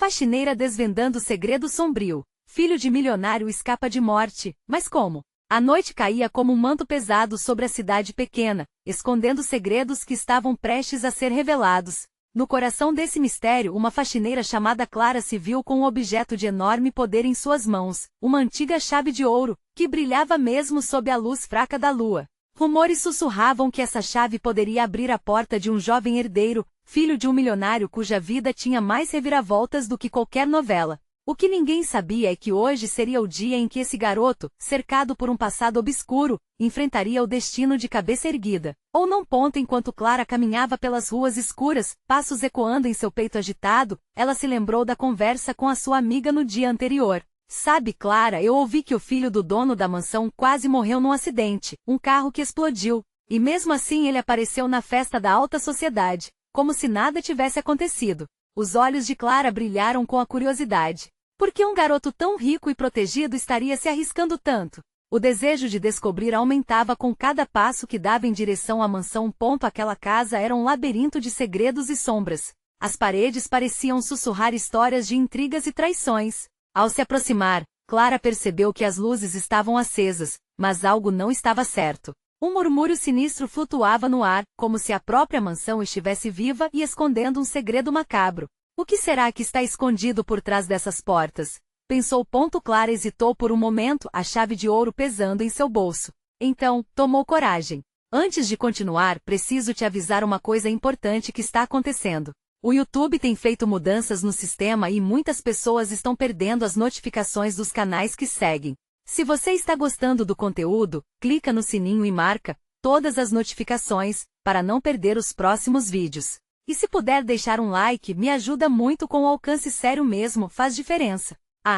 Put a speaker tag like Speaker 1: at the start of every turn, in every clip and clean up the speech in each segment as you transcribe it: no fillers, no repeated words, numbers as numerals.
Speaker 1: Faxineira desvendando segredo sombrio. Filho de milionário escapa de morte, mas como? A noite caía como um manto pesado sobre a cidade pequena, escondendo segredos que estavam prestes a ser revelados. No coração desse mistério, uma faxineira chamada Clara se viu com um objeto de enorme poder em suas mãos, uma antiga chave de ouro, que brilhava mesmo sob a luz fraca da lua. Rumores sussurravam que essa chave poderia abrir a porta de um jovem herdeiro, filho de um milionário cuja vida tinha mais reviravoltas do que qualquer novela. O que ninguém sabia é que hoje seria o dia em que esse garoto, cercado por um passado obscuro, enfrentaria o destino de cabeça erguida. Ou não ponto enquanto Clara caminhava pelas ruas escuras, passos ecoando em seu peito agitado, ela se lembrou da conversa com a sua amiga no dia anterior. Sabe, Clara, eu ouvi que o filho do dono da mansão quase morreu num acidente, um carro que explodiu, e mesmo assim ele apareceu na festa da alta sociedade, como se nada tivesse acontecido. Os olhos de Clara brilharam com a curiosidade. Por que um garoto tão rico e protegido estaria se arriscando tanto? O desejo de descobrir aumentava com cada passo que dava em direção à mansão. Aquela casa era um labirinto de segredos e sombras. As paredes pareciam sussurrar histórias de intrigas e traições. Ao se aproximar, Clara percebeu que as luzes estavam acesas, mas algo não estava certo. Um murmúrio sinistro flutuava no ar, como se a própria mansão estivesse viva e escondendo um segredo macabro. O que será que está escondido por trás dessas portas? Pensou. Clara hesitou por um momento, a chave de ouro pesando em seu bolso. Então, tomou coragem. Antes de continuar, preciso te avisar uma coisa importante que está acontecendo. O YouTube tem feito mudanças no sistema e muitas pessoas estão perdendo as notificações dos canais que seguem. Se você está gostando do conteúdo, clica no sininho e marca todas as notificações, para não perder os próximos vídeos. E se puder deixar um like, me ajuda muito com o alcance, sério mesmo, faz diferença.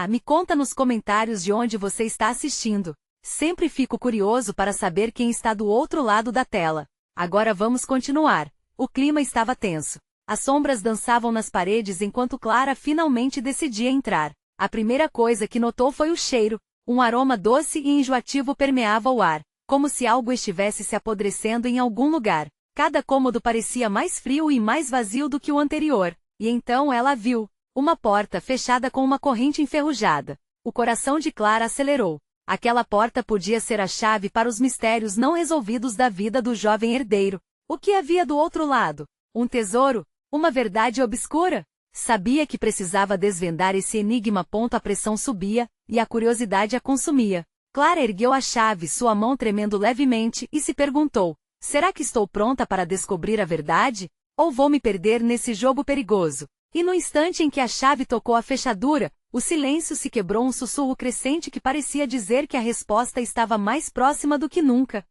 Speaker 1: Me conta nos comentários de onde você está assistindo. Sempre fico curioso para saber quem está do outro lado da tela. Agora vamos continuar. O clima estava tenso. As sombras dançavam nas paredes enquanto Clara finalmente decidia entrar. A primeira coisa que notou foi o cheiro. Um aroma doce e enjoativo permeava o ar, como se algo estivesse se apodrecendo em algum lugar. Cada cômodo parecia mais frio e mais vazio do que o anterior, e então ela viu uma porta fechada com uma corrente enferrujada. O coração de Clara acelerou. Aquela porta podia ser a chave para os mistérios não resolvidos da vida do jovem herdeiro. O que havia do outro lado? Um tesouro? Uma verdade obscura? Sabia que precisava desvendar esse enigma. A pressão subia, e a curiosidade a consumia. Clara ergueu a chave, sua mão tremendo levemente, e se perguntou: será que estou pronta para descobrir a verdade? Ou vou me perder nesse jogo perigoso? E no instante em que a chave tocou a fechadura, o silêncio se quebrou, um sussurro crescente que parecia dizer que a resposta estava mais próxima do que nunca.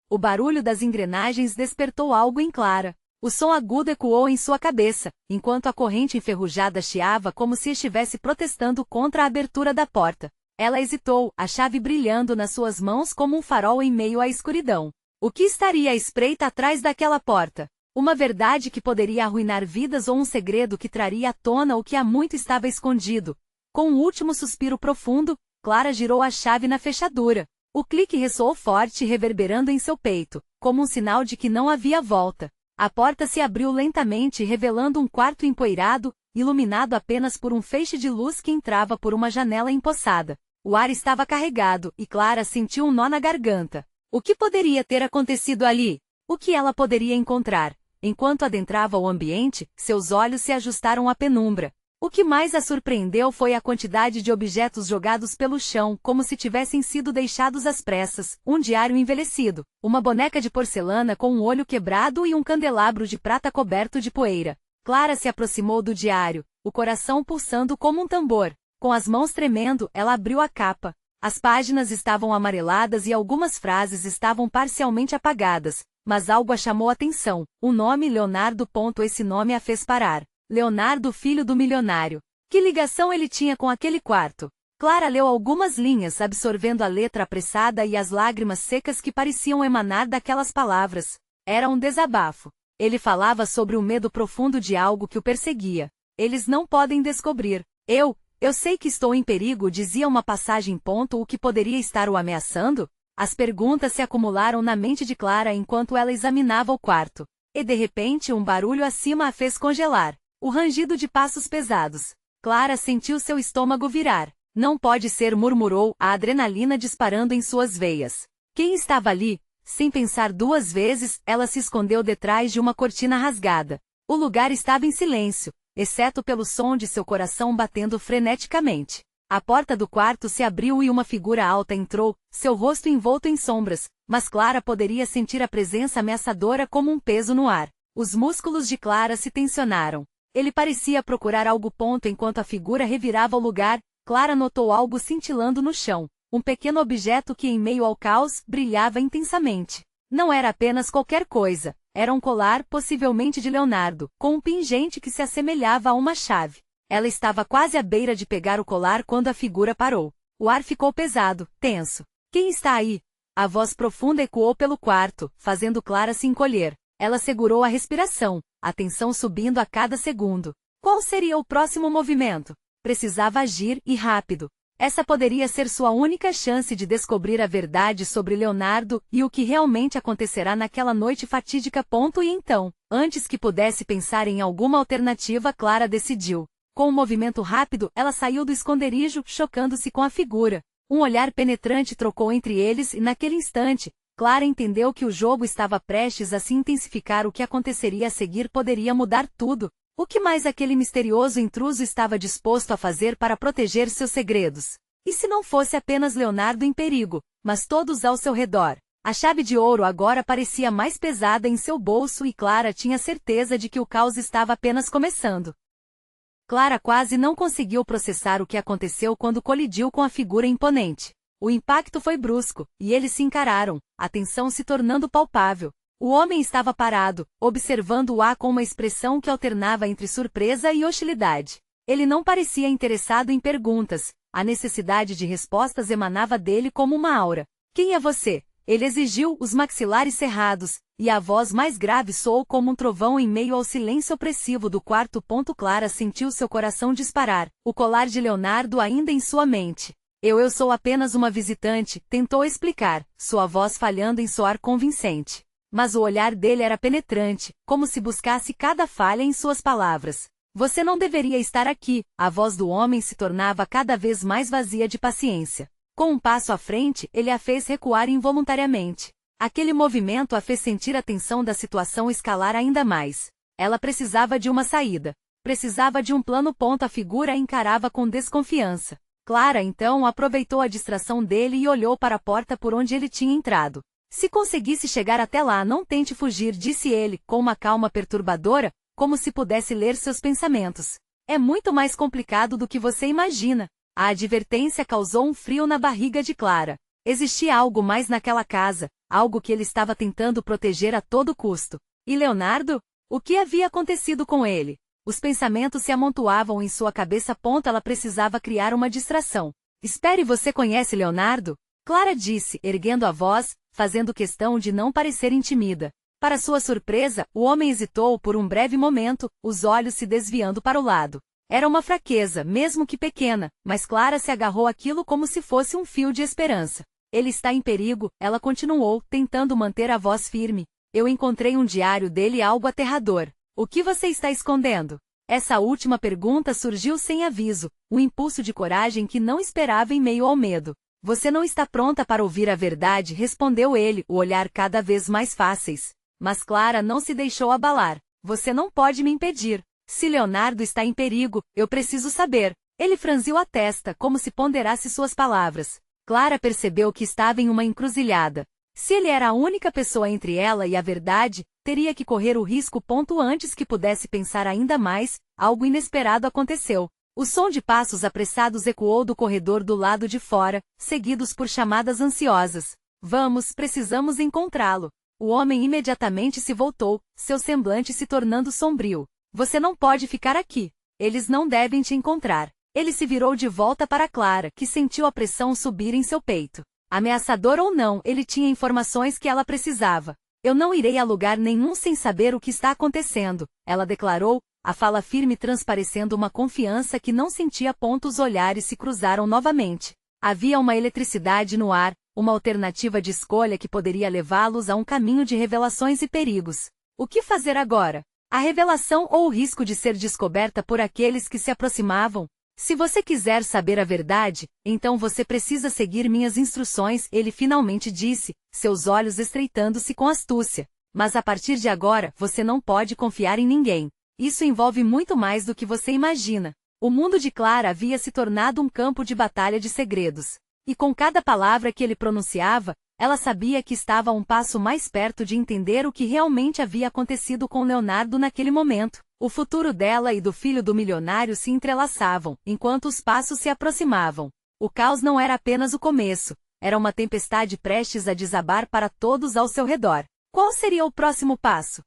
Speaker 1: O barulho das engrenagens despertou algo em Clara. O som agudo ecoou em sua cabeça, enquanto a corrente enferrujada chiava como se estivesse protestando contra a abertura da porta. Ela hesitou, a chave brilhando nas suas mãos como um farol em meio à escuridão. O que estaria à espreita atrás daquela porta? Uma verdade que poderia arruinar vidas ou um segredo que traria à tona o que há muito estava escondido? Com um último suspiro profundo, Clara girou a chave na fechadura. O clique ressoou forte, reverberando em seu peito, como um sinal de que não havia volta. A porta se abriu lentamente, revelando um quarto empoeirado, iluminado apenas por um feixe de luz que entrava por uma janela empoçada. O ar estava carregado, e Clara sentiu um nó na garganta. O que poderia ter acontecido ali? O que ela poderia encontrar? Enquanto adentrava o ambiente, seus olhos se ajustaram à penumbra. O que mais a surpreendeu foi a quantidade de objetos jogados pelo chão, como se tivessem sido deixados às pressas: um diário envelhecido, uma boneca de porcelana com um olho quebrado e um candelabro de prata coberto de poeira. Clara se aproximou do diário, o coração pulsando como um tambor. Com as mãos tremendo, ela abriu a capa. As páginas estavam amareladas e algumas frases estavam parcialmente apagadas, mas algo a chamou a atenção: o nome Leonardo. Esse nome a fez parar. Leonardo, filho do milionário. Que ligação ele tinha com aquele quarto? Clara leu algumas linhas, absorvendo a letra apressada e as lágrimas secas que pareciam emanar daquelas palavras. Era um desabafo. Ele falava sobre o medo profundo de algo que o perseguia. Eles não podem descobrir. Eu sei que estou em perigo, dizia uma passagem. O que poderia estar o ameaçando? As perguntas se acumularam na mente de Clara enquanto ela examinava o quarto. E de repente um barulho acima a fez congelar. O rangido de passos pesados. Clara sentiu seu estômago virar. Não pode ser, murmurou, a adrenalina disparando em suas veias. Quem estava ali? Sem pensar duas vezes, ela se escondeu detrás de uma cortina rasgada. O lugar estava em silêncio, exceto pelo som de seu coração batendo freneticamente. A porta do quarto se abriu e uma figura alta entrou, seu rosto envolto em sombras, mas Clara poderia sentir a presença ameaçadora como um peso no ar. Os músculos de Clara se tensionaram. Ele parecia procurar algo. Enquanto a figura revirava o lugar, Clara notou algo cintilando no chão. Um pequeno objeto que, em meio ao caos, brilhava intensamente. Não era apenas qualquer coisa. Era um colar, possivelmente de Leonardo, com um pingente que se assemelhava a uma chave. Ela estava quase à beira de pegar o colar quando a figura parou. O ar ficou pesado, tenso. Quem está aí? A voz profunda ecoou pelo quarto, fazendo Clara se encolher. Ela segurou a respiração, a tensão subindo a cada segundo. Qual seria o próximo movimento? Precisava agir, e rápido. Essa poderia ser sua única chance de descobrir a verdade sobre Leonardo e o que realmente acontecerá naquela noite fatídica. E então, antes que pudesse pensar em alguma alternativa, Clara decidiu. Com um movimento rápido, ela saiu do esconderijo, chocando-se com a figura. Um olhar penetrante trocou entre eles e, naquele instante, Clara entendeu que o jogo estava prestes a se intensificar. O que aconteceria a seguir poderia mudar tudo. O que mais aquele misterioso intruso estava disposto a fazer para proteger seus segredos? E se não fosse apenas Leonardo em perigo, mas todos ao seu redor? A chave de ouro agora parecia mais pesada em seu bolso e Clara tinha certeza de que o caos estava apenas começando. Clara quase não conseguiu processar o que aconteceu quando colidiu com a figura imponente. O impacto foi brusco, e eles se encararam, a tensão se tornando palpável. O homem estava parado, observando-a com uma expressão que alternava entre surpresa e hostilidade. Ele não parecia interessado em perguntas, a necessidade de respostas emanava dele como uma aura. Quem é você? Ele exigiu, os maxilares cerrados, e a voz mais grave soou como um trovão em meio ao silêncio opressivo do quarto. Clara sentiu seu coração disparar, o colar de Leonardo ainda em sua mente. Eu sou apenas uma visitante, tentou explicar, sua voz falhando em soar convincente. Mas o olhar dele era penetrante, como se buscasse cada falha em suas palavras. Você não deveria estar aqui. A voz do homem se tornava cada vez mais vazia de paciência. Com um passo à frente, ele a fez recuar involuntariamente. Aquele movimento a fez sentir a tensão da situação escalar ainda mais. Ela precisava de uma saída. Precisava de um plano. A figura a encarava com desconfiança. Clara então aproveitou a distração dele e olhou para a porta por onde ele tinha entrado. Se conseguisse chegar até lá, não tente fugir, disse ele, com uma calma perturbadora, como se pudesse ler seus pensamentos. É muito mais complicado do que você imagina. A advertência causou um frio na barriga de Clara. Existia algo mais naquela casa, algo que ele estava tentando proteger a todo custo. E Leonardo? O que havia acontecido com ele? Os pensamentos se amontoavam em sua cabeça. Ela precisava criar uma distração. Espere, você conhece Leonardo? Clara disse, erguendo a voz, fazendo questão de não parecer intimida. Para sua surpresa, o homem hesitou por um breve momento, os olhos se desviando para o lado. Era uma fraqueza, mesmo que pequena, mas Clara se agarrou àquilo como se fosse um fio de esperança. Ele está em perigo, ela continuou, tentando manter a voz firme. Eu encontrei um diário dele, algo aterrador. O que você está escondendo? Essa última pergunta surgiu sem aviso, um impulso de coragem que não esperava em meio ao medo. Você não está pronta para ouvir a verdade, respondeu ele, o olhar cada vez mais fáceis. Mas Clara não se deixou abalar. Você não pode me impedir. Se Leonardo está em perigo, eu preciso saber. Ele franziu a testa, como se ponderasse suas palavras. Clara percebeu que estava em uma encruzilhada. Se ele era a única pessoa entre ela e a verdade, teria que correr o risco. Antes que pudesse pensar ainda mais, algo inesperado aconteceu. O som de passos apressados ecoou do corredor do lado de fora, seguidos por chamadas ansiosas. Vamos, precisamos encontrá-lo. O homem imediatamente se voltou, seu semblante se tornando sombrio. Você não pode ficar aqui. Eles não devem te encontrar. Ele se virou de volta para Clara, que sentiu a pressão subir em seu peito. Ameaçador ou não, ele tinha informações que ela precisava. Eu não irei a lugar nenhum sem saber o que está acontecendo, ela declarou, a fala firme transparecendo uma confiança que não sentia. Os olhares se cruzaram novamente. Havia uma eletricidade no ar, uma alternativa de escolha que poderia levá-los a um caminho de revelações e perigos. O que fazer agora? A revelação ou o risco de ser descoberta por aqueles que se aproximavam? Se você quiser saber a verdade, então você precisa seguir minhas instruções, ele finalmente disse, seus olhos estreitando-se com astúcia. Mas a partir de agora, você não pode confiar em ninguém. Isso envolve muito mais do que você imagina. O mundo de Clara havia se tornado um campo de batalha de segredos. E com cada palavra que ele pronunciava, ela sabia que estava um passo mais perto de entender o que realmente havia acontecido com Leonardo naquele momento. O futuro dela e do filho do milionário se entrelaçavam, enquanto os passos se aproximavam. O caos não era apenas o começo, era uma tempestade prestes a desabar para todos ao seu redor. Qual seria o próximo passo?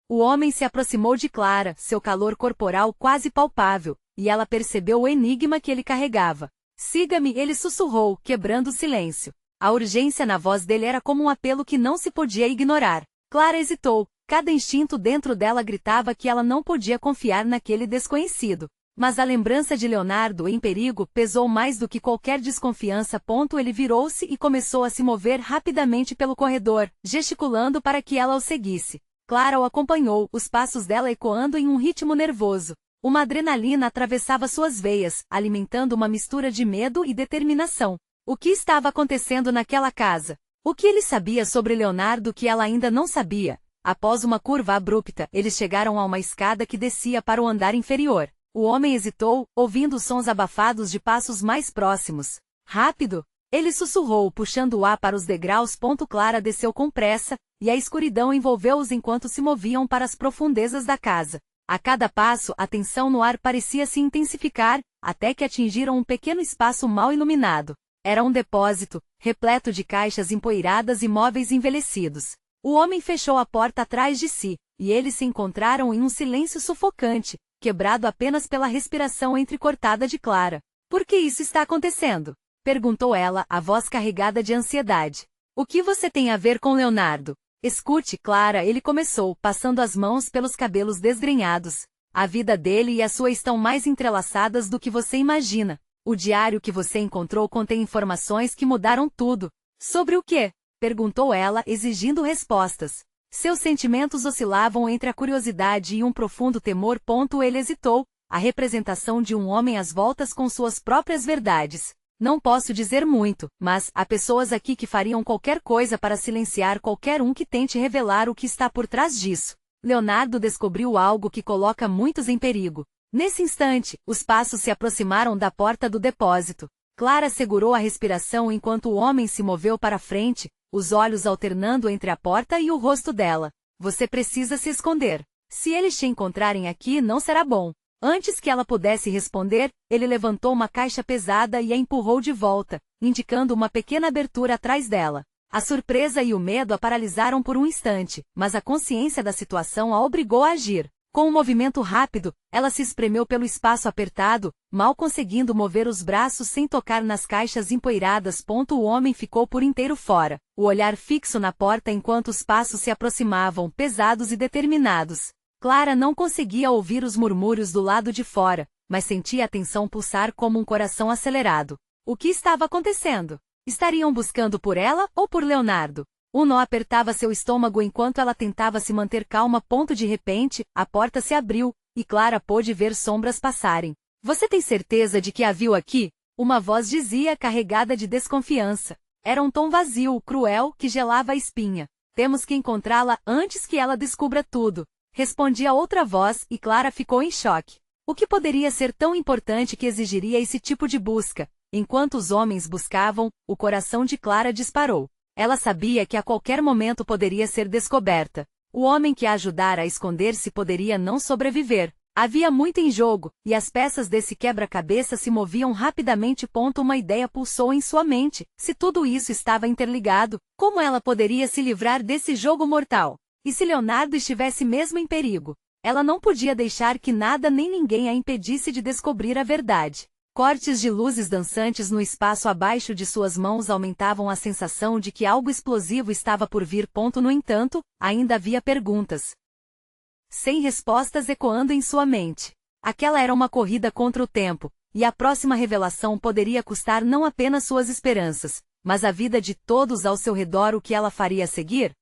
Speaker 1: O homem se aproximou de Clara, seu calor corporal quase palpável, e ela percebeu o enigma que ele carregava. Siga-me, ele sussurrou, quebrando o silêncio. A urgência na voz dele era como um apelo que não se podia ignorar. Clara hesitou. Cada instinto dentro dela gritava que ela não podia confiar naquele desconhecido. Mas a lembrança de Leonardo em perigo pesou mais do que qualquer desconfiança. Ele virou-se e começou a se mover rapidamente pelo corredor, gesticulando para que ela o seguisse. Clara o acompanhou, os passos dela ecoando em um ritmo nervoso. Uma adrenalina atravessava suas veias, alimentando uma mistura de medo e determinação. O que estava acontecendo naquela casa? O que ele sabia sobre Leonardo que ela ainda não sabia? Após uma curva abrupta, eles chegaram a uma escada que descia para o andar inferior. O homem hesitou, ouvindo sons abafados de passos mais próximos. Rápido! Ele sussurrou, puxando o ar para os degraus. Clara desceu com pressa, e a escuridão envolveu-os enquanto se moviam para as profundezas da casa. A cada passo, a tensão no ar parecia se intensificar, até que atingiram um pequeno espaço mal iluminado. Era um depósito, repleto de caixas empoeiradas e móveis envelhecidos. O homem fechou a porta atrás de si, e eles se encontraram em um silêncio sufocante, quebrado apenas pela respiração entrecortada de Clara. Por que isso está acontecendo? Perguntou ela, a voz carregada de ansiedade. O que você tem a ver com Leonardo? Escute, Clara, ele começou, passando as mãos pelos cabelos desgrenhados. A vida dele e a sua estão mais entrelaçadas do que você imagina. O diário que você encontrou contém informações que mudaram tudo. Sobre o quê? Perguntou ela, exigindo respostas. Seus sentimentos oscilavam entre a curiosidade e um profundo temor. Ele hesitou, a representação de um homem às voltas com suas próprias verdades. Não posso dizer muito, mas há pessoas aqui que fariam qualquer coisa para silenciar qualquer um que tente revelar o que está por trás disso. Leonardo descobriu algo que coloca muitos em perigo. Nesse instante, os passos se aproximaram da porta do depósito. Clara segurou a respiração enquanto o homem se moveu para frente, os olhos alternando entre a porta e o rosto dela. Você precisa se esconder. Se eles te encontrarem aqui, não será bom. Antes que ela pudesse responder, ele levantou uma caixa pesada e a empurrou de volta, indicando uma pequena abertura atrás dela. A surpresa e o medo a paralisaram por um instante, mas a consciência da situação a obrigou a agir. Com um movimento rápido, ela se espremeu pelo espaço apertado, mal conseguindo mover os braços sem tocar nas caixas empoeiradas. O homem ficou por inteiro fora, o olhar fixo na porta enquanto os passos se aproximavam, pesados e determinados. Clara não conseguia ouvir os murmúrios do lado de fora, mas sentia a tensão pulsar como um coração acelerado. O que estava acontecendo? Estariam buscando por ela ou por Leonardo? Um nó apertava seu estômago enquanto ela tentava se manter calma. De repente, a porta se abriu, e Clara pôde ver sombras passarem. Você tem certeza de que a viu aqui? Uma voz dizia, carregada de desconfiança. Era um tom vazio, cruel, que gelava a espinha. Temos que encontrá-la antes que ela descubra tudo. Respondia outra voz, e Clara ficou em choque. O que poderia ser tão importante que exigiria esse tipo de busca? Enquanto os homens buscavam, o coração de Clara disparou. Ela sabia que a qualquer momento poderia ser descoberta. O homem que a ajudara a esconder-se poderia não sobreviver. Havia muito em jogo, e as peças desse quebra-cabeça se moviam rapidamente. Uma ideia pulsou em sua mente. Se tudo isso estava interligado, como ela poderia se livrar desse jogo mortal? E se Leonardo estivesse mesmo em perigo? Ela não podia deixar que nada nem ninguém a impedisse de descobrir a verdade. Cortes de luzes dançantes no espaço abaixo de suas mãos aumentavam a sensação de que algo explosivo estava por vir. No entanto, ainda havia perguntas sem respostas ecoando em sua mente. Aquela era uma corrida contra o tempo, e a próxima revelação poderia custar não apenas suas esperanças, mas a vida de todos ao seu redor. O que ela faria a seguir?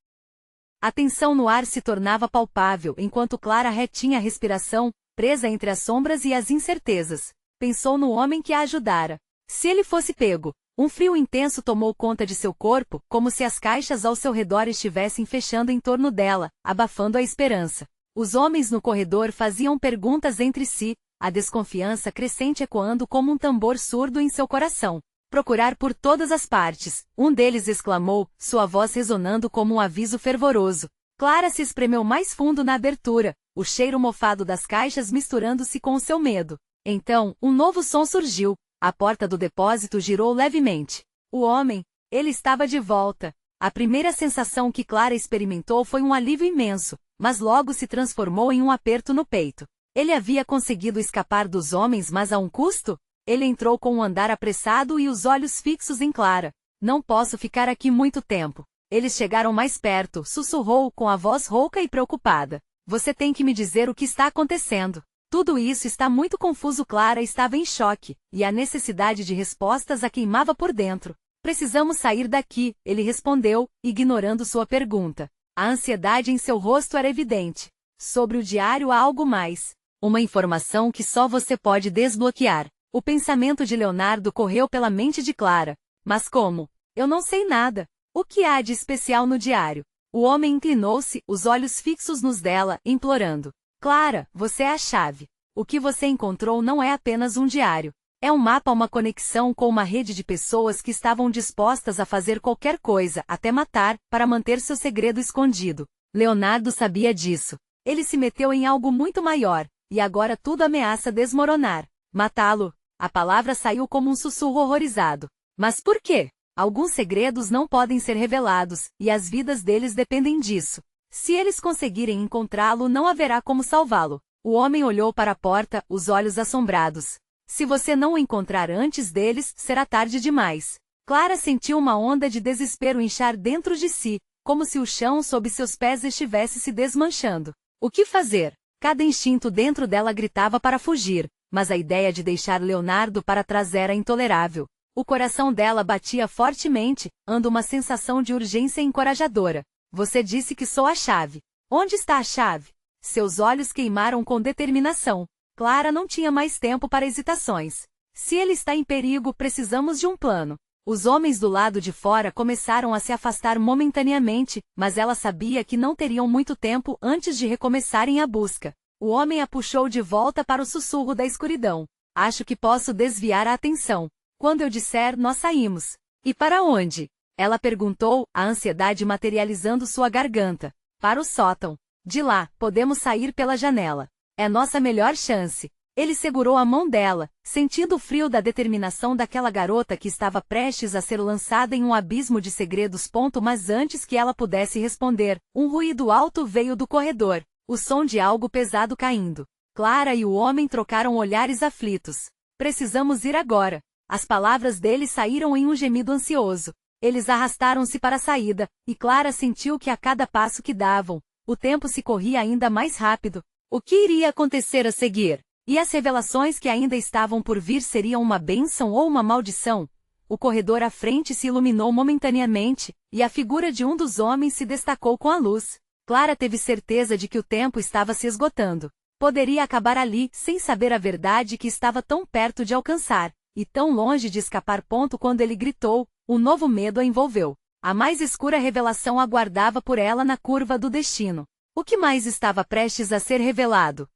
Speaker 1: A tensão no ar se tornava palpável enquanto Clara retinha a respiração, presa entre as sombras e as incertezas. Pensou no homem que a ajudara. Se ele fosse pego, um frio intenso tomou conta de seu corpo, como se as caixas ao seu redor estivessem fechando em torno dela, abafando a esperança. Os homens no corredor faziam perguntas entre si, a desconfiança crescente ecoando como um tambor surdo em seu coração. Procurar por todas as partes, um deles exclamou, sua voz ressonando como um aviso fervoroso. Clara se espremeu mais fundo na abertura, o cheiro mofado das caixas misturando-se com o seu medo. Então, um novo som surgiu, a porta do depósito girou levemente. O homem, ele estava de volta. A primeira sensação que Clara experimentou foi um alívio imenso, mas logo se transformou em um aperto no peito. Ele havia conseguido escapar dos homens, mas a um custo? Ele entrou com um andar apressado e os olhos fixos em Clara. Não posso ficar aqui muito tempo. Eles chegaram mais perto, sussurrou com a voz rouca e preocupada. Você tem que me dizer o que está acontecendo. Tudo isso está muito confuso. Clara estava em choque, e a necessidade de respostas a queimava por dentro. Precisamos sair daqui, ele respondeu, ignorando sua pergunta. A ansiedade em seu rosto era evidente. Sobre o diário há algo mais. Uma informação que só você pode desbloquear. O pensamento de Leonardo correu pela mente de Clara. Mas como? Eu não sei nada. O que há de especial no diário? O homem inclinou-se, os olhos fixos nos dela, implorando. Clara, você é a chave. O que você encontrou não é apenas um diário. É um mapa, uma conexão com uma rede de pessoas que estavam dispostas a fazer qualquer coisa, até matar, para manter seu segredo escondido. Leonardo sabia disso. Ele se meteu em algo muito maior, e agora tudo ameaça desmoronar. Matá-lo? A palavra saiu como um sussurro horrorizado. Mas por quê? Alguns segredos não podem ser revelados, e as vidas deles dependem disso. Se eles conseguirem encontrá-lo, não haverá como salvá-lo. O homem olhou para a porta, os olhos assombrados. Se você não o encontrar antes deles, será tarde demais. Clara sentiu uma onda de desespero inchar dentro de si, como se o chão sob seus pés estivesse se desmanchando. O que fazer? Cada instinto dentro dela gritava para fugir, mas a ideia de deixar Leonardo para trás era intolerável. O coração dela batia fortemente, ando uma sensação de urgência encorajadora. Você disse que sou a chave. Onde está a chave? Seus olhos queimaram com determinação. Clara não tinha mais tempo para hesitações. Se ele está em perigo, precisamos de um plano. Os homens do lado de fora começaram a se afastar momentaneamente, mas ela sabia que não teriam muito tempo antes de recomeçarem a busca. O homem a puxou de volta para o sussurro da escuridão. Acho que posso desviar a atenção. Quando eu disser, nós saímos. E para onde? Ela perguntou, a ansiedade materializando sua garganta. Para o sótão. De lá, podemos sair pela janela. É nossa melhor chance. Ele segurou a mão dela, sentindo o frio da determinação daquela garota que estava prestes a ser lançada em um abismo de segredos. Mas antes que ela pudesse responder, um ruído alto veio do corredor, o som de algo pesado caindo. Clara e o homem trocaram olhares aflitos. Precisamos ir agora. As palavras dele saíram em um gemido ansioso. Eles arrastaram-se para a saída, e Clara sentiu que a cada passo que davam, o tempo se corria ainda mais rápido. O que iria acontecer a seguir? E as revelações que ainda estavam por vir seriam uma bênção ou uma maldição? O corredor à frente se iluminou momentaneamente, e a figura de um dos homens se destacou com a luz. Clara teve certeza de que o tempo estava se esgotando. Poderia acabar ali, sem saber a verdade que estava tão perto de alcançar, e tão longe de escapar. Quando ele gritou, um novo medo a envolveu. A mais escura revelação aguardava por ela na curva do destino. O que mais estava prestes a ser revelado?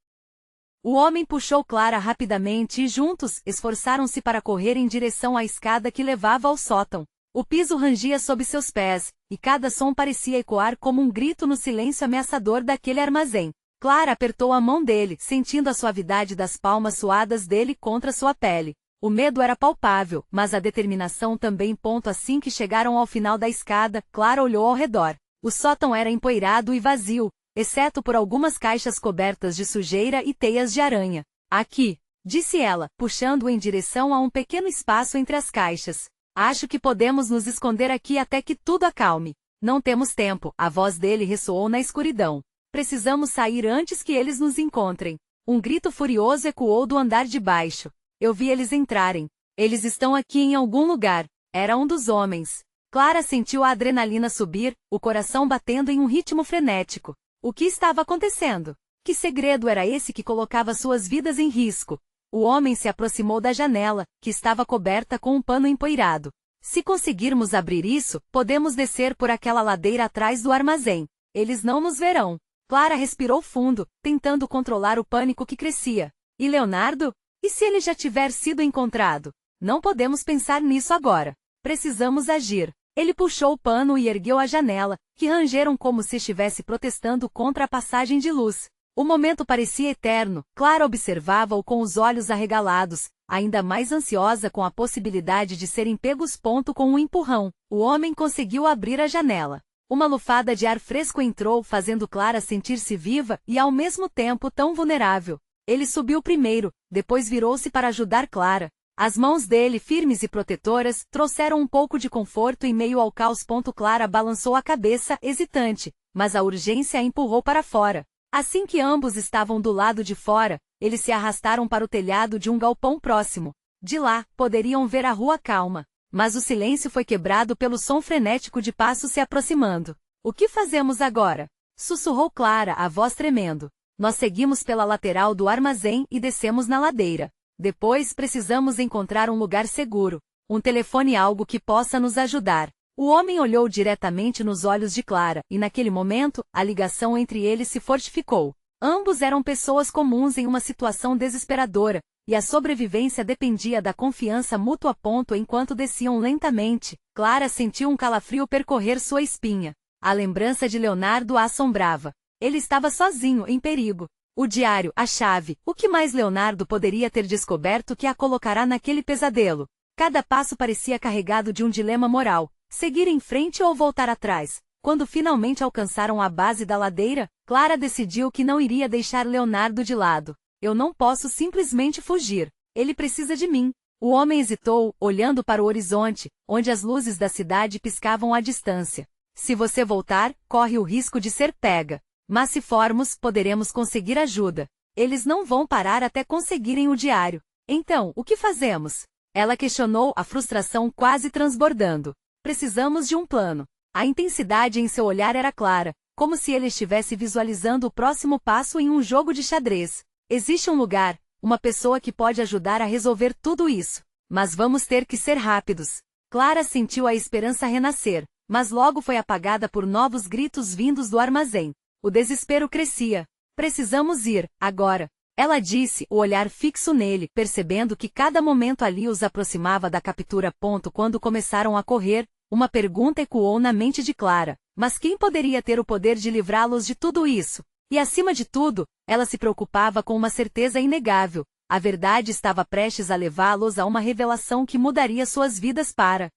Speaker 1: O homem puxou Clara rapidamente e juntos esforçaram-se para correr em direção à escada que levava ao sótão. O piso rangia sob seus pés, e cada som parecia ecoar como um grito no silêncio ameaçador daquele armazém. Clara apertou a mão dele, sentindo a suavidade das palmas suadas dele contra sua pele. O medo era palpável, mas a determinação também. Assim que chegaram ao final da escada, Clara olhou ao redor. O sótão era empoeirado e vazio, exceto por algumas caixas cobertas de sujeira e teias de aranha. Aqui, disse ela, puxando-o em direção a um pequeno espaço entre as caixas. Acho que podemos nos esconder aqui até que tudo acalme. Não temos tempo, a voz dele ressoou na escuridão. Precisamos sair antes que eles nos encontrem. Um grito furioso ecoou do andar de baixo. Eu vi eles entrarem. Eles estão aqui em algum lugar. Era um dos homens. Clara sentiu a adrenalina subir, o coração batendo em um ritmo frenético. O que estava acontecendo? Que segredo era esse que colocava suas vidas em risco? O homem se aproximou da janela, que estava coberta com um pano empoeirado. Se conseguirmos abrir isso, podemos descer por aquela ladeira atrás do armazém. Eles não nos verão. Clara respirou fundo, tentando controlar o pânico que crescia. E Leonardo? E se ele já tiver sido encontrado? Não podemos pensar nisso agora. Precisamos agir. Ele puxou o pano e ergueu a janela, que rangeram como se estivesse protestando contra a passagem de luz. O momento parecia eterno. Clara observava-o com os olhos arregalados, ainda mais ansiosa com a possibilidade de serem pegos. Com um empurrão, o homem conseguiu abrir a janela. Uma lufada de ar fresco entrou, fazendo Clara sentir-se viva e ao mesmo tempo tão vulnerável. Ele subiu primeiro, depois virou-se para ajudar Clara. As mãos dele, firmes e protetoras, trouxeram um pouco de conforto em meio ao caos. Clara balançou a cabeça, hesitante, mas a urgência a empurrou para fora. Assim que ambos estavam do lado de fora, eles se arrastaram para o telhado de um galpão próximo. De lá, poderiam ver a rua calma. Mas o silêncio foi quebrado pelo som frenético de passos se aproximando. O que fazemos agora? Sussurrou Clara, a voz tremendo. Nós seguimos pela lateral do armazém e descemos na ladeira. Depois precisamos encontrar um lugar seguro. Um telefone, algo que possa nos ajudar. O homem olhou diretamente nos olhos de Clara, e naquele momento, a ligação entre eles se fortificou. Ambos eram pessoas comuns em uma situação desesperadora, e a sobrevivência dependia da confiança mútua. Enquanto desciam lentamente, Clara sentiu um calafrio percorrer sua espinha. A lembrança de Leonardo a assombrava. Ele estava sozinho, em perigo. O diário, a chave, o que mais Leonardo poderia ter descoberto que a colocará naquele pesadelo? Cada passo parecia carregado de um dilema moral. Seguir em frente ou voltar atrás? Quando finalmente alcançaram a base da ladeira, Clara decidiu que não iria deixar Leonardo de lado. Eu não posso simplesmente fugir. Ele precisa de mim. O homem hesitou, olhando para o horizonte, onde as luzes da cidade piscavam à distância. Se você voltar, corre o risco de ser pega. Mas se formos, poderemos conseguir ajuda. Eles não vão parar até conseguirem o diário. Então, o que fazemos? Ela questionou, a frustração quase transbordando. Precisamos de um plano. A intensidade em seu olhar era clara, como se ele estivesse visualizando o próximo passo em um jogo de xadrez. Existe um lugar, uma pessoa que pode ajudar a resolver tudo isso. Mas vamos ter que ser rápidos. Clara sentiu a esperança renascer, mas logo foi apagada por novos gritos vindos do armazém. O desespero crescia. Precisamos ir, agora. Ela disse, o olhar fixo nele, percebendo que cada momento ali os aproximava da captura. Quando começaram a correr, uma pergunta ecoou na mente de Clara. Mas quem poderia ter o poder de livrá-los de tudo isso? E acima de tudo, ela se preocupava com uma certeza inegável. A verdade estava prestes a levá-los a uma revelação que mudaria suas vidas para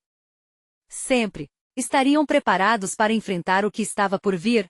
Speaker 1: sempre. Estariam preparados para enfrentar o que estava por vir?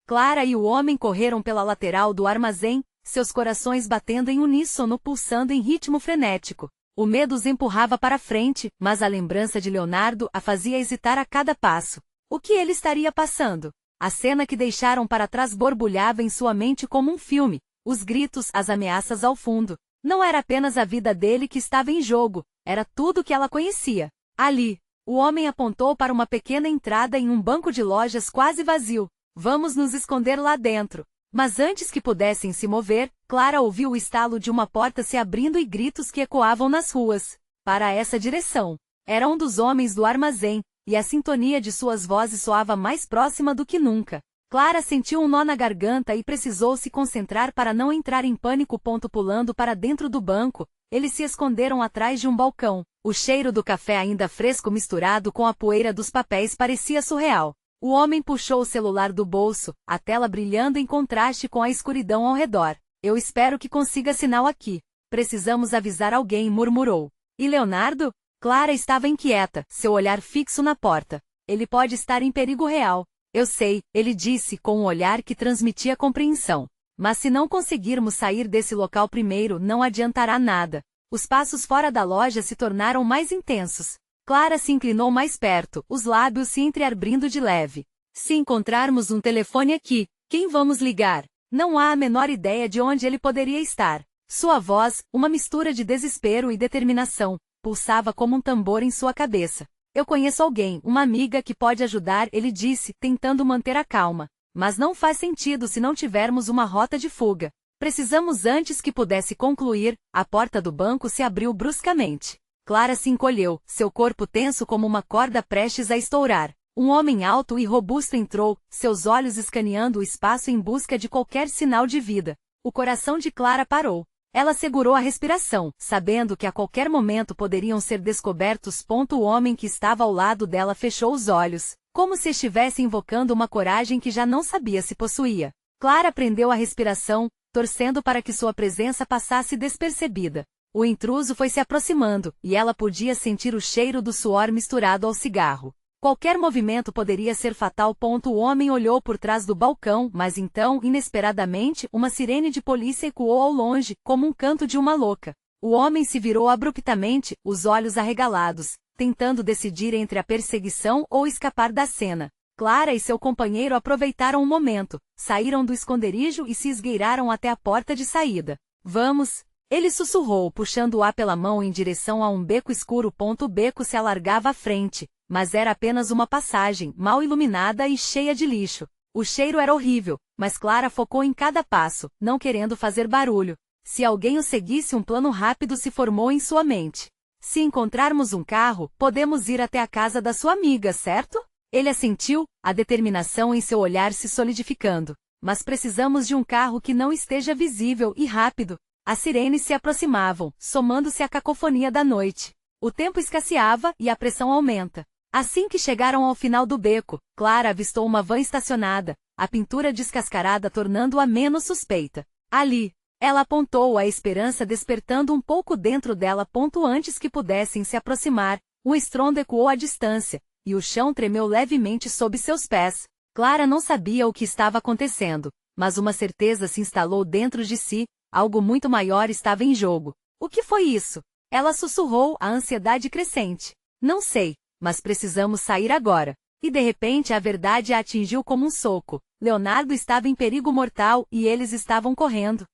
Speaker 1: Clara e o homem correram pela lateral do armazém, seus corações batendo em uníssono, pulsando em ritmo frenético. O medo os empurrava para frente, mas a lembrança de Leonardo a fazia hesitar a cada passo. O que ele estaria passando? A cena que deixaram para trás borbulhava em sua mente como um filme. Os gritos, as ameaças ao fundo. Não era apenas a vida dele que estava em jogo, era tudo que ela conhecia. Ali, o homem apontou para uma pequena entrada em um banco de lojas quase vazio. Vamos nos esconder lá dentro. Mas antes que pudessem se mover, Clara ouviu o estalo de uma porta se abrindo e gritos que ecoavam nas ruas. Para essa direção. Era um dos homens do armazém, e a sintonia de suas vozes soava mais próxima do que nunca. Clara sentiu um nó na garganta e precisou se concentrar para não entrar em pânico. Pulando para dentro do banco, eles se esconderam atrás de um balcão. O cheiro do café ainda fresco misturado com a poeira dos papéis parecia surreal. O homem puxou o celular do bolso, a tela brilhando em contraste com a escuridão ao redor. Eu espero que consiga sinal aqui. Precisamos avisar alguém, murmurou. E Leonardo? Clara estava inquieta, seu olhar fixo na porta. Ele pode estar em perigo real. Eu sei, ele disse com um olhar que transmitia compreensão. Mas se não conseguirmos sair desse local primeiro, não adiantará nada. Os passos fora da loja se tornaram mais intensos. Clara se inclinou mais perto, os lábios se entreabrindo de leve. Se encontrarmos um telefone aqui, quem vamos ligar? Não há a menor ideia de onde ele poderia estar. Sua voz, uma mistura de desespero e determinação, pulsava como um tambor em sua cabeça. Eu conheço alguém, uma amiga que pode ajudar, ele disse, tentando manter a calma. Mas não faz sentido se não tivermos uma rota de fuga. Precisamos antes que pudesse concluir, a porta do banco se abriu bruscamente. Clara se encolheu, seu corpo tenso como uma corda prestes a estourar. Um homem alto e robusto entrou, seus olhos escaneando o espaço em busca de qualquer sinal de vida. O coração de Clara parou. Ela segurou a respiração, sabendo que a qualquer momento poderiam ser descobertos. O homem que estava ao lado dela fechou os olhos, como se estivesse invocando uma coragem que já não sabia se possuía. Clara prendeu a respiração, torcendo para que sua presença passasse despercebida. O intruso foi se aproximando, e ela podia sentir o cheiro do suor misturado ao cigarro. Qualquer movimento poderia ser fatal. O homem olhou por trás do balcão, mas então, inesperadamente, uma sirene de polícia ecoou ao longe, como um canto de uma louca. O homem se virou abruptamente, os olhos arregalados, tentando decidir entre a perseguição ou escapar da cena. Clara e seu companheiro aproveitaram o momento, saíram do esconderijo e se esgueiraram até a porta de saída. Vamos! Ele sussurrou, puxando-a pela mão em direção a um beco escuro. O beco se alargava à frente, mas era apenas uma passagem, mal iluminada e cheia de lixo. O cheiro era horrível, mas Clara focou em cada passo, não querendo fazer barulho. Se alguém o seguisse, um plano rápido se formou em sua mente. Se encontrarmos um carro, podemos ir até a casa da sua amiga, certo? Ele assentiu, a determinação em seu olhar se solidificando. Mas precisamos de um carro que não esteja visível e rápido. As sirenes se aproximavam, somando-se à cacofonia da noite. O tempo escasseava e a pressão aumenta. Assim que chegaram ao final do beco, Clara avistou uma van estacionada, a pintura descascarada tornando-a menos suspeita. Ali, ela apontou a esperança despertando um pouco dentro dela. Antes que pudessem se aproximar, um estrondo ecoou à distância, e o chão tremeu levemente sob seus pés. Clara não sabia o que estava acontecendo, mas uma certeza se instalou dentro de si, algo muito maior estava em jogo. O que foi isso? Ela sussurrou, a ansiedade crescente. Não sei, mas precisamos sair agora. E de repente a verdade a atingiu como um soco. Leonardo estava em perigo mortal e eles estavam correndo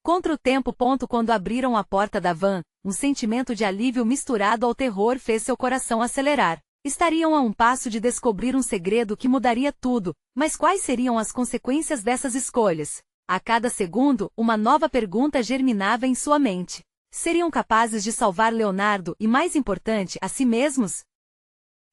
Speaker 1: contra o tempo. Quando abriram a porta da van, um sentimento de alívio misturado ao terror fez seu coração acelerar. Estariam a um passo de descobrir um segredo que mudaria tudo, mas quais seriam as consequências dessas escolhas? A cada segundo, uma nova pergunta germinava em sua mente. Seriam capazes de salvar Leonardo e, mais importante, a si mesmos?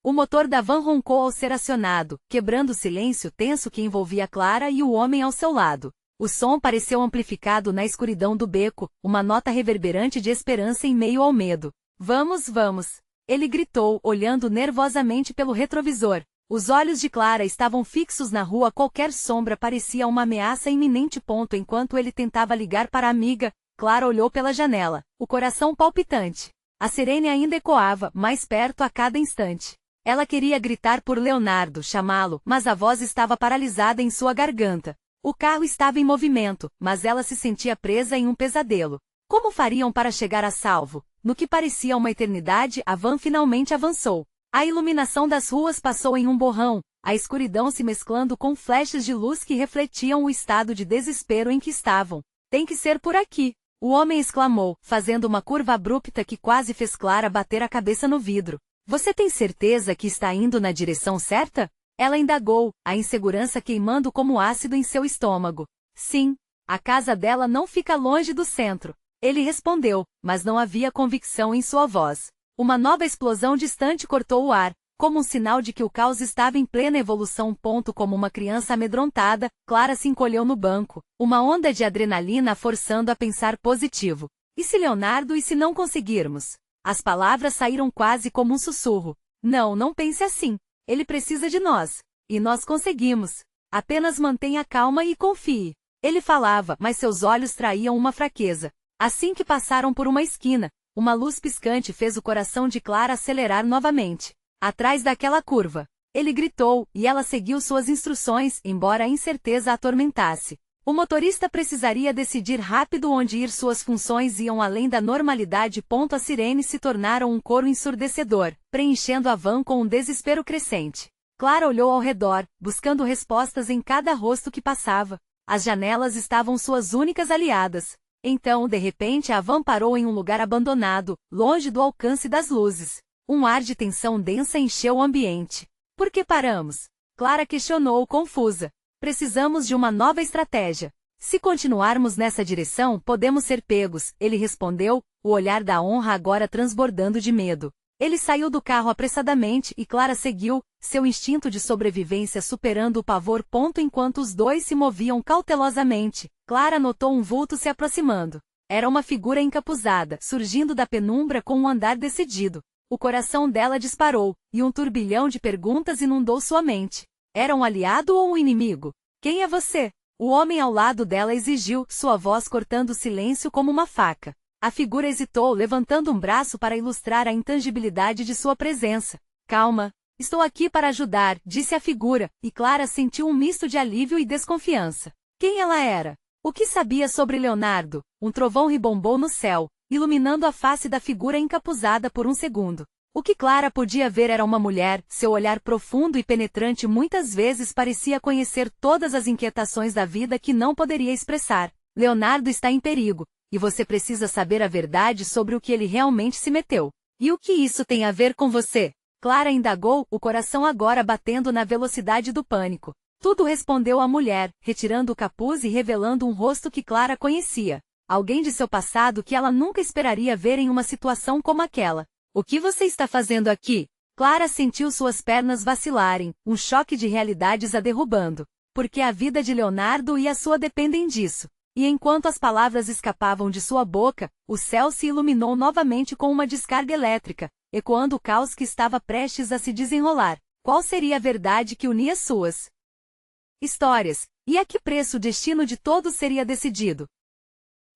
Speaker 1: O motor da van roncou ao ser acionado, quebrando o silêncio tenso que envolvia Clara e o homem ao seu lado. O som pareceu amplificado na escuridão do beco, uma nota reverberante de esperança em meio ao medo. Vamos, vamos! Ele gritou, olhando nervosamente pelo retrovisor. Os olhos de Clara estavam fixos na rua. Qualquer sombra parecia uma ameaça iminente. Enquanto ele tentava ligar para a amiga, Clara olhou pela janela, o coração palpitante. A sirene ainda ecoava, mais perto a cada instante. Ela queria gritar por Leonardo, chamá-lo, mas a voz estava paralisada em sua garganta. O carro estava em movimento, mas ela se sentia presa em um pesadelo. Como fariam para chegar a salvo? No que parecia uma eternidade, a van finalmente avançou. A iluminação das ruas passou em um borrão, a escuridão se mesclando com flechas de luz que refletiam o estado de desespero em que estavam. Tem que ser por aqui, o homem exclamou, fazendo uma curva abrupta que quase fez Clara bater a cabeça no vidro. Você tem certeza que está indo na direção certa? Ela indagou, a insegurança queimando como ácido em seu estômago. Sim, a casa dela não fica longe do centro. Ele respondeu, mas não havia convicção em sua voz. Uma nova explosão distante cortou o ar, como um sinal de que o caos estava em plena evolução. Como uma criança amedrontada, Clara se encolheu no banco, uma onda de adrenalina forçando a pensar positivo. E se Leonardo, e se não conseguirmos? As palavras saíram quase como um sussurro. Não, não pense assim. Ele precisa de nós. E nós conseguimos. Apenas mantenha calma e confie. Ele falava, mas seus olhos traíam uma fraqueza. Assim que passaram por uma esquina, uma luz piscante fez o coração de Clara acelerar novamente. Atrás daquela curva, ele gritou, e ela seguiu suas instruções, embora a incerteza a atormentasse. O motorista precisaria decidir rápido onde ir. Suas funções iam além da normalidade. As sirenes se tornaram um coro ensurdecedor, preenchendo a van com um desespero crescente. Clara olhou ao redor, buscando respostas em cada rosto que passava. As janelas estavam suas únicas aliadas. Então, de repente, a van parou em um lugar abandonado, longe do alcance das luzes. Um ar de tensão densa encheu o ambiente. Por que paramos? Clara questionou, confusa. Precisamos de uma nova estratégia. Se continuarmos nessa direção, podemos ser pegos, ele respondeu, o olhar da honra agora transbordando de medo. Ele saiu do carro apressadamente e Clara seguiu, seu instinto de sobrevivência superando o pavor. Enquanto os dois se moviam cautelosamente, Clara notou um vulto se aproximando. Era uma figura encapuzada, surgindo da penumbra com um andar decidido. O coração dela disparou, e um turbilhão de perguntas inundou sua mente. Era um aliado ou um inimigo? Quem é você? O homem ao lado dela exigiu, sua voz cortando o silêncio como uma faca. A figura hesitou, levantando um braço para ilustrar a intangibilidade de sua presença. Calma, estou aqui para ajudar, disse a figura, e Clara sentiu um misto de alívio e desconfiança. Quem ela era? O que sabia sobre Leonardo? Um trovão ribombou no céu, iluminando a face da figura encapuzada por um segundo. O que Clara podia ver era uma mulher, seu olhar profundo e penetrante muitas vezes parecia conhecer todas as inquietações da vida que não poderia expressar. Leonardo está em perigo, e você precisa saber a verdade sobre o que ele realmente se meteu. E o que isso tem a ver com você? Clara indagou, o coração agora batendo na velocidade do pânico. Tudo, respondeu a mulher, retirando o capuz e revelando um rosto que Clara conhecia. Alguém de seu passado que ela nunca esperaria ver em uma situação como aquela. O que você está fazendo aqui? Clara sentiu suas pernas vacilarem, um choque de realidades a derrubando. Porque a vida de Leonardo e a sua dependem disso. E enquanto as palavras escapavam de sua boca, o céu se iluminou novamente com uma descarga elétrica, ecoando o caos que estava prestes a se desenrolar. Qual seria a verdade que unia suas histórias? E a que preço o destino de todos seria decidido?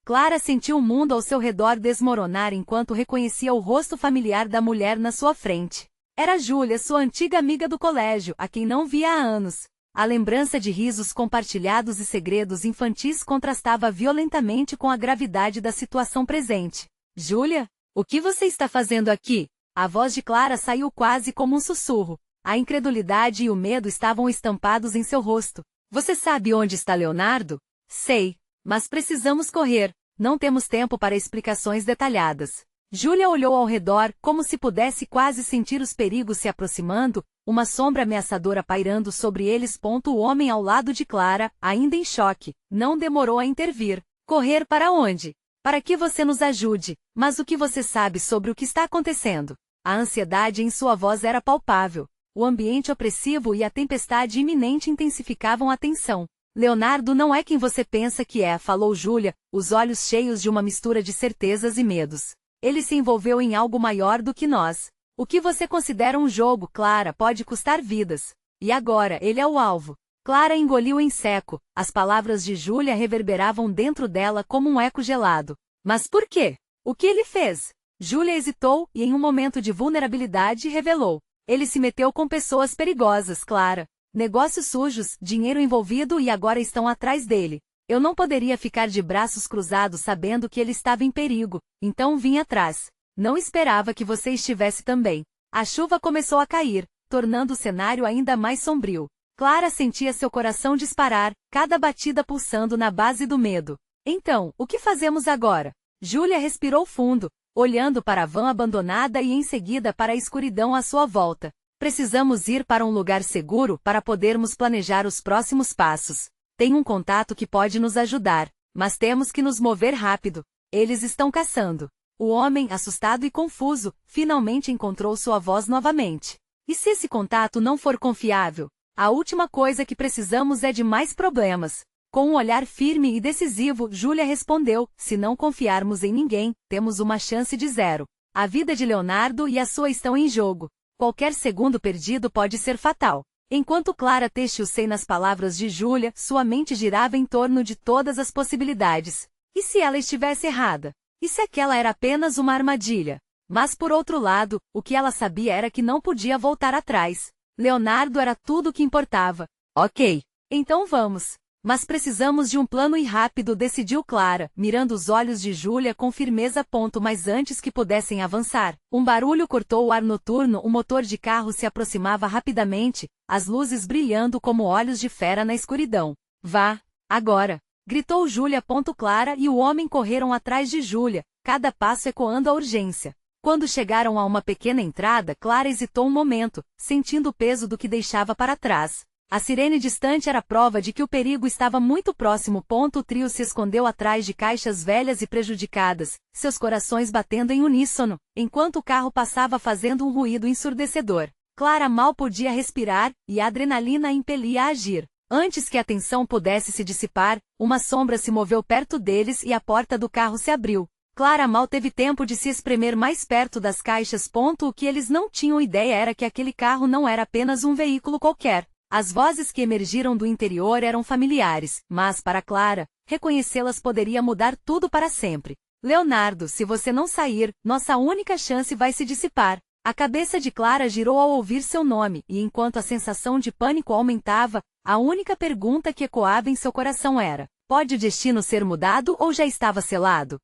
Speaker 1: Clara sentiu o mundo ao seu redor desmoronar enquanto reconhecia o rosto familiar da mulher na sua frente. Era Júlia, sua antiga amiga do colégio, a quem não via há anos. A lembrança de risos compartilhados e segredos infantis contrastava violentamente com a gravidade da situação presente. Júlia? O que você está fazendo aqui? A voz de Clara saiu quase como um sussurro. A incredulidade e o medo estavam estampados em seu rosto. Você sabe onde está Leonardo? Sei. Mas precisamos correr. Não temos tempo para explicações detalhadas. Júlia olhou ao redor, como se pudesse quase sentir os perigos se aproximando, uma sombra ameaçadora pairando sobre eles. O homem ao lado de Clara, ainda em choque, não demorou a intervir. Correr para onde? Para que você nos ajude, mas o que você sabe sobre o que está acontecendo? A ansiedade em sua voz era palpável. O ambiente opressivo e a tempestade iminente intensificavam a tensão. Leonardo não é quem você pensa que é, falou Júlia, os olhos cheios de uma mistura de certezas e medos. Ele se envolveu em algo maior do que nós. O que você considera um jogo, Clara, pode custar vidas. E agora, ele é o alvo. Clara engoliu em seco, as palavras de Júlia reverberavam dentro dela como um eco gelado. Mas por quê? O que ele fez? Júlia hesitou e em um momento de vulnerabilidade revelou. Ele se meteu com pessoas perigosas, Clara. Negócios sujos, dinheiro envolvido e agora estão atrás dele. Eu não poderia ficar de braços cruzados sabendo que ele estava em perigo, então vim atrás. Não esperava que você estivesse também. A chuva começou a cair, tornando o cenário ainda mais sombrio. Clara sentia seu coração disparar, cada batida pulsando na base do medo. Então, o que fazemos agora? Júlia respirou fundo, olhando para a van abandonada e em seguida para a escuridão à sua volta. Precisamos ir para um lugar seguro para podermos planejar os próximos passos. Tem um contato que pode nos ajudar, mas temos que nos mover rápido. Eles estão caçando. O homem, assustado e confuso, finalmente encontrou sua voz novamente. E se esse contato não for confiável? A última coisa que precisamos é de mais problemas. Com um olhar firme e decisivo, Júlia respondeu, se não confiarmos em ninguém, temos uma chance de zero. A vida de Leonardo e a sua estão em jogo. Qualquer segundo perdido pode ser fatal. Enquanto Clara testiu-se nas palavras de Júlia, sua mente girava em torno de todas as possibilidades. E se ela estivesse errada? E se aquela era apenas uma armadilha? Mas por outro lado, o que ela sabia era que não podia voltar atrás. Leonardo era tudo o que importava. Ok, então vamos. Mas precisamos de um plano e rápido, decidiu Clara, mirando os olhos de Júlia com firmeza. Mas antes que pudessem avançar, um barulho cortou o ar noturno, o motor de carro se aproximava rapidamente, as luzes brilhando como olhos de fera na escuridão. Vá, agora! Gritou Júlia. Clara e o homem correram atrás de Júlia, cada passo ecoando a urgência. Quando chegaram a uma pequena entrada, Clara hesitou um momento, sentindo o peso do que deixava para trás. A sirene distante era prova de que o perigo estava muito próximo. O trio se escondeu atrás de caixas velhas e prejudicadas, seus corações batendo em uníssono, enquanto o carro passava fazendo um ruído ensurdecedor. Clara mal podia respirar, e a adrenalina a impelia a agir. Antes que a tensão pudesse se dissipar, uma sombra se moveu perto deles e a porta do carro se abriu. Clara mal teve tempo de se espremer mais perto das caixas. O que eles não tinham ideia era que aquele carro não era apenas um veículo qualquer. As vozes que emergiram do interior eram familiares, mas para Clara, reconhecê-las poderia mudar tudo para sempre. Leonardo, se você não sair, nossa única chance vai se dissipar. A cabeça de Clara girou ao ouvir seu nome, e enquanto a sensação de pânico aumentava, a única pergunta que ecoava em seu coração era: pode o destino ser mudado ou já estava selado?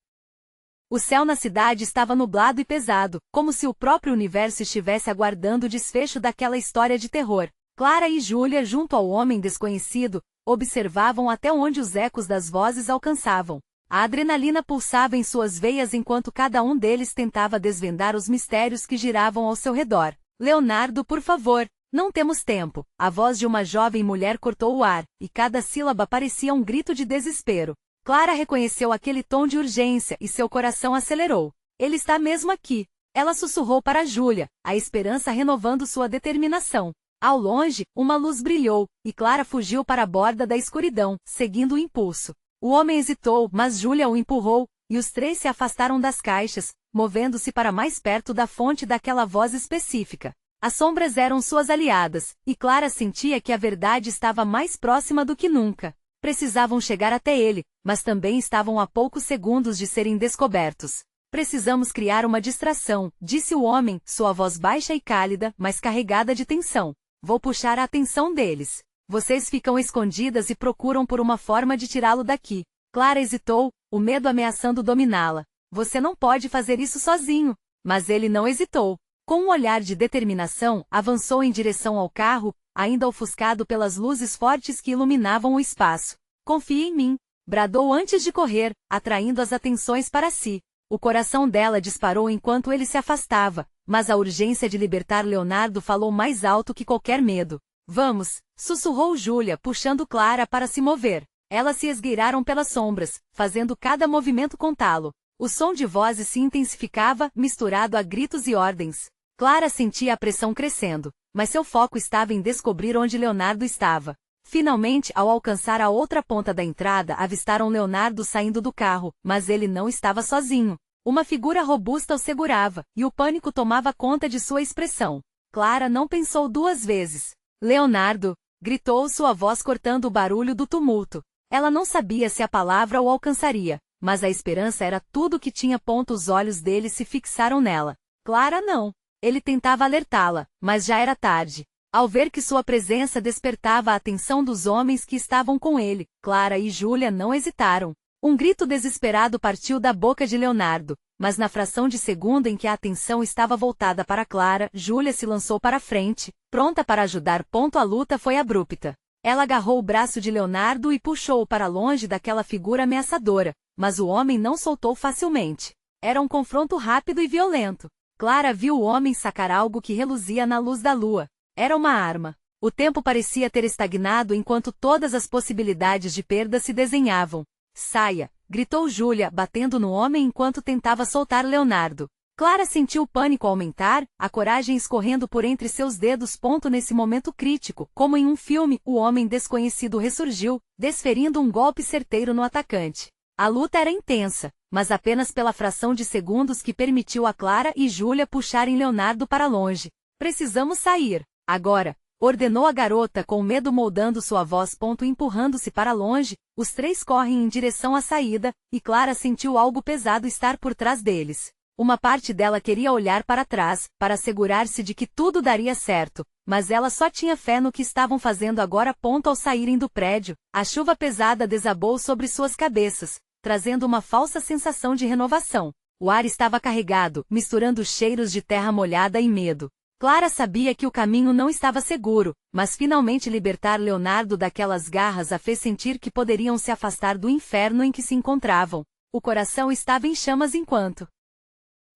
Speaker 1: O céu na cidade estava nublado e pesado, como se o próprio universo estivesse aguardando o desfecho daquela história de terror. Clara e Júlia, junto ao homem desconhecido, observavam até onde os ecos das vozes alcançavam. A adrenalina pulsava em suas veias enquanto cada um deles tentava desvendar os mistérios que giravam ao seu redor. Leonardo, por favor, não temos tempo. A voz de uma jovem mulher cortou o ar, e cada sílaba parecia um grito de desespero. Clara reconheceu aquele tom de urgência e seu coração acelerou. Ele está mesmo aqui. Ela sussurrou para Júlia, a esperança renovando sua determinação. Ao longe, uma luz brilhou, e Clara fugiu para a borda da escuridão, seguindo o impulso. O homem hesitou, mas Júlia o empurrou, e os três se afastaram das caixas, movendo-se para mais perto da fonte daquela voz específica. As sombras eram suas aliadas, e Clara sentia que a verdade estava mais próxima do que nunca. Precisavam chegar até ele, mas também estavam a poucos segundos de serem descobertos. Precisamos criar uma distração, disse o homem, sua voz baixa e cálida, mas carregada de tensão. Vou puxar a atenção deles. Vocês ficam escondidas e procuram por uma forma de tirá-lo daqui. Clara hesitou, o medo ameaçando dominá-la. Você não pode fazer isso sozinho. Mas ele não hesitou. Com um olhar de determinação, avançou em direção ao carro, ainda ofuscado pelas luzes fortes que iluminavam o espaço. Confie em mim, bradou antes de correr, atraindo as atenções para si. O coração dela disparou enquanto ele se afastava, mas a urgência de libertar Leonardo falou mais alto que qualquer medo. Vamos, sussurrou Júlia, puxando Clara para se mover. Elas se esgueiraram pelas sombras, fazendo cada movimento contá-lo. O som de vozes se intensificava, misturado a gritos e ordens. Clara sentia a pressão crescendo, mas seu foco estava em descobrir onde Leonardo estava. Finalmente, ao alcançar a outra ponta da entrada, avistaram Leonardo saindo do carro, mas ele não estava sozinho. Uma figura robusta o segurava, e o pânico tomava conta de sua expressão. Clara não pensou duas vezes. Leonardo! Gritou, sua voz cortando o barulho do tumulto. Ela não sabia se a palavra o alcançaria, mas a esperança era tudo que tinha. Os olhos dele se fixaram nela. Clara não. Ele tentava alertá-la, mas já era tarde. Ao ver que sua presença despertava a atenção dos homens que estavam com ele, Clara e Júlia não hesitaram. Um grito desesperado partiu da boca de Leonardo, mas na fração de segundo em que a atenção estava voltada para Clara, Júlia se lançou para a frente, pronta para ajudar. A luta foi abrupta. Ela agarrou o braço de Leonardo e puxou-o para longe daquela figura ameaçadora, mas o homem não soltou facilmente. Era um confronto rápido e violento. Clara viu o homem sacar algo que reluzia na luz da lua. Era uma arma. O tempo parecia ter estagnado enquanto todas as possibilidades de perda se desenhavam. Saia! Gritou Júlia, batendo no homem enquanto tentava soltar Leonardo. Clara sentiu o pânico aumentar, a coragem escorrendo por entre seus dedos. Nesse momento crítico, como em um filme, o homem desconhecido ressurgiu, desferindo um golpe certeiro no atacante. A luta era intensa, mas apenas pela fração de segundos que permitiu a Clara e Júlia puxarem Leonardo para longe. Precisamos sair. Agora, ordenou a garota com medo moldando sua voz. Empurrando-se para longe, os três correm em direção à saída, e Clara sentiu algo pesado estar por trás deles. Uma parte dela queria olhar para trás, para assegurar-se de que tudo daria certo, mas ela só tinha fé no que estavam fazendo agora. Ao saírem do prédio, a chuva pesada desabou sobre suas cabeças, trazendo uma falsa sensação de renovação. O ar estava carregado, misturando cheiros de terra molhada e medo. Clara sabia que o caminho não estava seguro, mas finalmente libertar Leonardo daquelas garras a fez sentir que poderiam se afastar do inferno em que se encontravam. O coração estava em chamas enquanto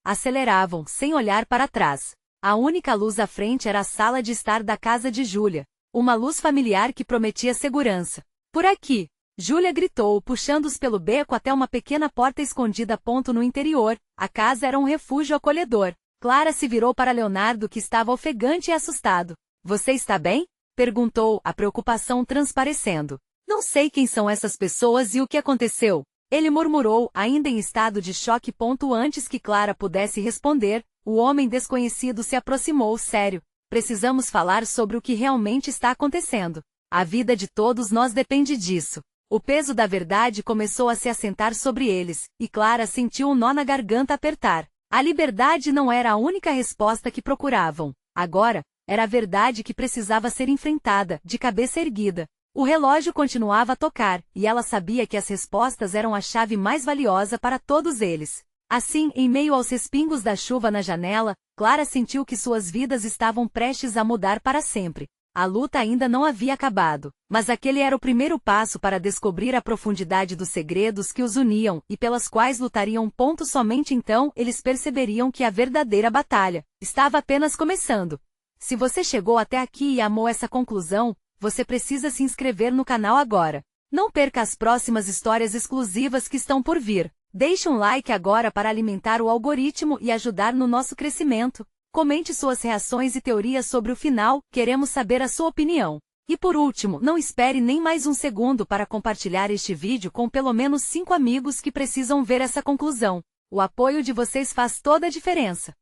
Speaker 1: aceleravam, sem olhar para trás. A única luz à frente era a sala de estar da casa de Júlia. Uma luz familiar que prometia segurança. Por aqui! Júlia gritou, puxando-os pelo beco até uma pequena porta escondida. No interior, a casa era um refúgio acolhedor. Clara se virou para Leonardo, que estava ofegante e assustado. Você está bem? Perguntou, a preocupação transparecendo. Não sei quem são essas pessoas e o que aconteceu. Ele murmurou, ainda em estado de choque. Antes que Clara pudesse responder, o homem desconhecido se aproximou. Sério, precisamos falar sobre o que realmente está acontecendo. A vida de todos nós depende disso. O peso da verdade começou a se assentar sobre eles, e Clara sentiu um nó na garganta apertar. A liberdade não era a única resposta que procuravam. Agora, era a verdade que precisava ser enfrentada, de cabeça erguida. O relógio continuava a tocar, e ela sabia que as respostas eram a chave mais valiosa para todos eles. Assim, em meio aos respingos da chuva na janela, Clara sentiu que suas vidas estavam prestes a mudar para sempre. A luta ainda não havia acabado, mas aquele era o primeiro passo para descobrir a profundidade dos segredos que os uniam e pelas quais lutariam. Somente então eles perceberiam que a verdadeira batalha estava apenas começando. Se você chegou até aqui e amou essa conclusão, você precisa se inscrever no canal agora. Não perca as próximas histórias exclusivas que estão por vir. Deixe um like agora para alimentar o algoritmo e ajudar no nosso crescimento. Comente suas reações e teorias sobre o final, queremos saber a sua opinião. E por último, não espere nem mais um segundo para compartilhar este vídeo com pelo menos 5 amigos que precisam ver essa conclusão. O apoio de vocês faz toda a diferença.